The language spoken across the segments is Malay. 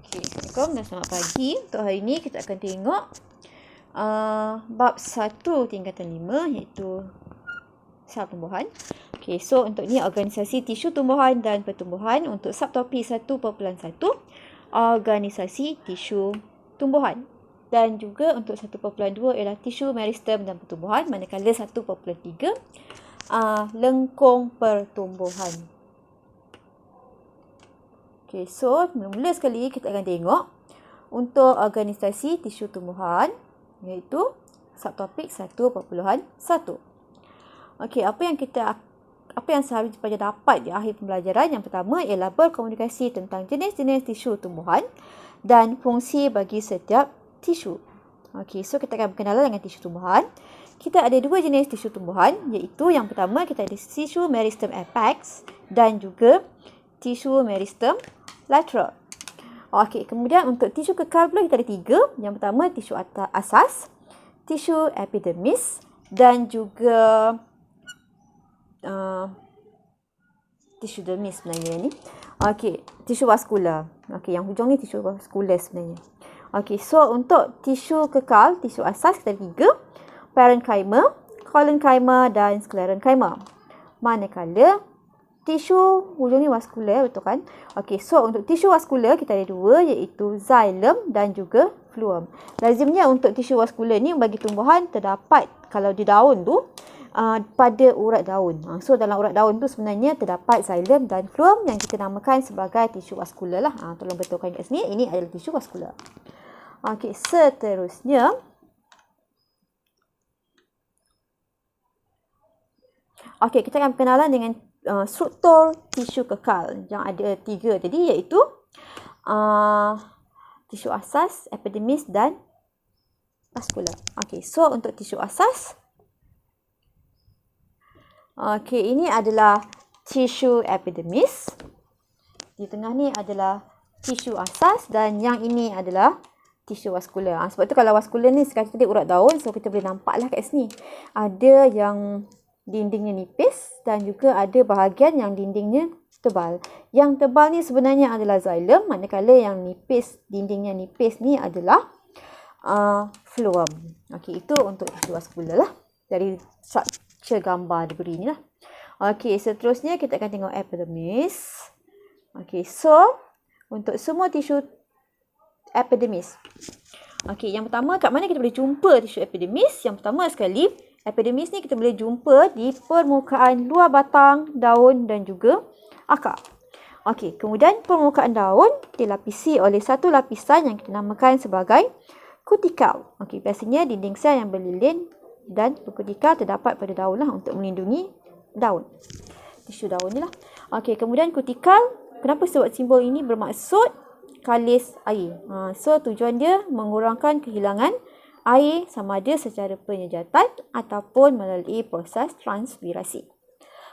Okey, Assalamualaikum dan selamat pagi. Untuk hari ini kita akan tengok bab 1 tingkatan 5 iaitu sel tumbuhan. Okey, so untuk ni organisasi tisu tumbuhan dan pertumbuhan. Untuk subtopik 1.1 organisasi tisu tumbuhan. Dan juga untuk 1.2 ialah tisu meristem dan pertumbuhan, manakala 1.3 lengkung pertumbuhan. Okay, so mula sekali kita akan tengok untuk organisasi tisu tumbuhan iaitu subtopik 1.1. Okey, apa yang seharusnya dapat di akhir pembelajaran? Yang pertama ialah berkomunikasi tentang jenis-jenis tisu tumbuhan dan fungsi bagi setiap tisu. Okey, so kita akan berkenalan dengan tisu tumbuhan. Kita ada dua jenis tisu tumbuhan iaitu yang pertama kita ada tisu meristem apex dan juga tisu meristem lateral. Okey, kemudian untuk tisu kekal pula kita ada tiga. Yang pertama tisu asas, tisu epidermis dan juga tisu dermis sebenarnya ni. Okey, tisu vaskular. Okey, yang hujung ni tisu vaskular sebenarnya. Okey, so untuk tisu kekal, tisu asas kita ada tiga. Parenchyma, collenchyma dan sclerenchyma. Manakala tisu hujung ni vaskular, betul kan? Okey, so untuk tisu vaskular kita ada dua iaitu xylem dan juga phloem. Lazimnya untuk tisu vaskular ni bagi tumbuhan terdapat kalau di daun tu pada urat daun. So dalam urat daun tu sebenarnya terdapat xylem dan phloem yang kita namakan sebagai tisu vaskular lah. Tolong betulkan kat sini, ini adalah tisu vaskular. Okey, seterusnya okey, kita akan berkenalan dengan struktur tisu kekal yang ada tiga tadi iaitu tisu asas, epidermis dan vaskular. Okey, so untuk tisu asas, okey, ini adalah tisu epidermis. Di tengah ni adalah tisu asas dan yang ini adalah tisu vaskular. Sebab tu kalau vaskular ni sekali tadi urat daun, so kita boleh nampaklah kat sini. Ada yang dindingnya nipis dan juga ada bahagian yang dindingnya tebal. Yang tebal ni sebenarnya adalah xylem, manakala yang nipis, dindingnya nipis ni adalah phloem. Okey, itu untuk tisu vaskular lah. Dari struktur gambar diberi ni lah. Okey, seterusnya kita akan tengok epidermis. Okey, so untuk semua tisu epidermis. Okey, yang pertama kat mana kita boleh jumpa tisu epidermis? Yang pertama sekali, epidermis ni kita boleh jumpa di permukaan luar batang, daun dan juga akar. Okey, kemudian permukaan daun dilapisi oleh satu lapisan yang kita namakan sebagai kutikal. Okey, biasanya dinding sel yang berlilin dan berkutikal terdapat pada daun lah untuk melindungi daun. Tisu daun ni lah. Okey, kemudian kutikal, kenapa sebab simbol ini bermaksud kalis air. So tujuan dia mengurangkan kehilangan air sama ada secara penyejatan ataupun melalui proses transpirasi.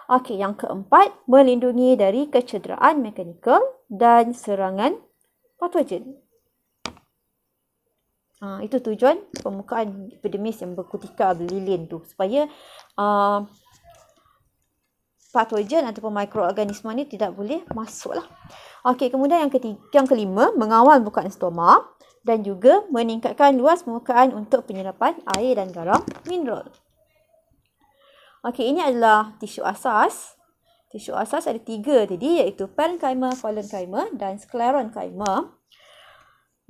Okey, yang keempat, melindungi dari kecederaan mekanikal dan serangan patogen. Itu tujuan permukaan epidermis yang berkutikal berlilin tu, supaya patogen ataupun mikroorganisma ni tidak boleh masuk lah. Okey, kemudian yang kelima, mengawal bukaan stoma dan juga meningkatkan luas permukaan untuk penyerapan air dan garam mineral. Okey, ini adalah tisu asas. Tisu asas ada tiga tadi iaitu parenchyma, collenchyma dan sclerenchyma.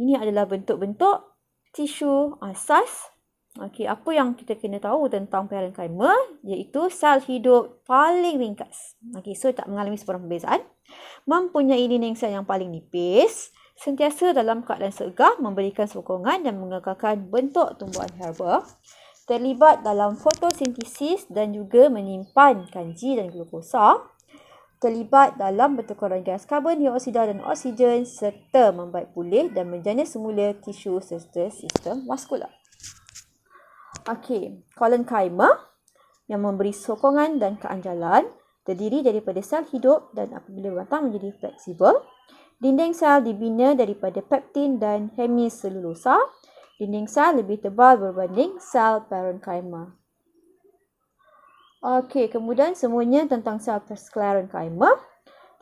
Ini adalah bentuk-bentuk tisu asas. Okey, apa yang kita kena tahu tentang parenchyma iaitu sel hidup paling ringkas. Okey, so tak mengalami sebarang perbezaan. Mempunyai dinding sel yang paling nipis, sentiasa dalam keadaan segar, memberikan sokongan dan mengekalkan bentuk tumbuhan herba, terlibat dalam fotosintesis dan juga menyimpan kanji dan glukosa, terlibat dalam pertukaran gas karbon dioksida dan oksigen serta membaik pulih dan menjana semula tisu serta sistem vaskular. Okey, collenchyma yang memberi sokongan dan keanjalan terdiri daripada sel hidup dan apabila batang menjadi fleksibel. Dinding sel dibina daripada pektin dan hemiselulosa. Dinding sel lebih tebal berbanding sel parenchyma. Okey, kemudian semuanya tentang sel sclerenchyma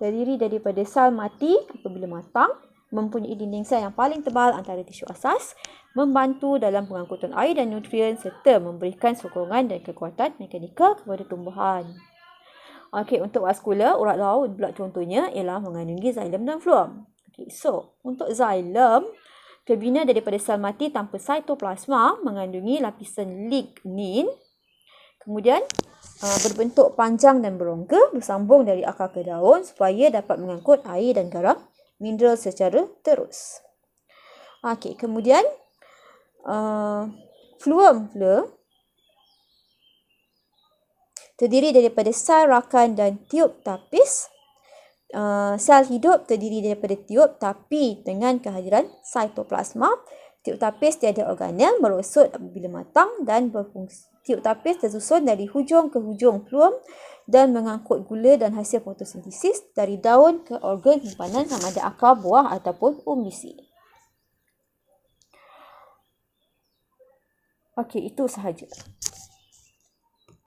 terdiri daripada sel mati apabila matang mempunyai dinding sel yang paling tebal antara tisu asas, membantu dalam pengangkutan air dan nutrien serta memberikan sokongan dan kekuatan mekanikal kepada tumbuhan. Okey, untuk vaskula, urat laut pula contohnya ialah mengandungi xilem dan phloem. Okey, so untuk xilem terbina daripada sel mati tanpa sitoplasma mengandungi lapisan lignin. Kemudian berbentuk panjang dan berongga bersambung dari akar ke daun supaya dapat mengangkut air dan garam mineral secara terus. Okey, kemudian phloem pula terdiri daripada sel rakan dan tiub tapis. Sel hidup terdiri daripada tiub tapi dengan kehadiran sitoplasma. Tiub tapis tiada organel, merosot apabila matang dan berfungsi. Tiub tapis tersusun dari hujung ke hujung phloem dan mengangkut gula dan hasil fotosintesis dari daun ke organ simpanan sama ada akar, buah ataupun umbisi. Okey, itu sahaja.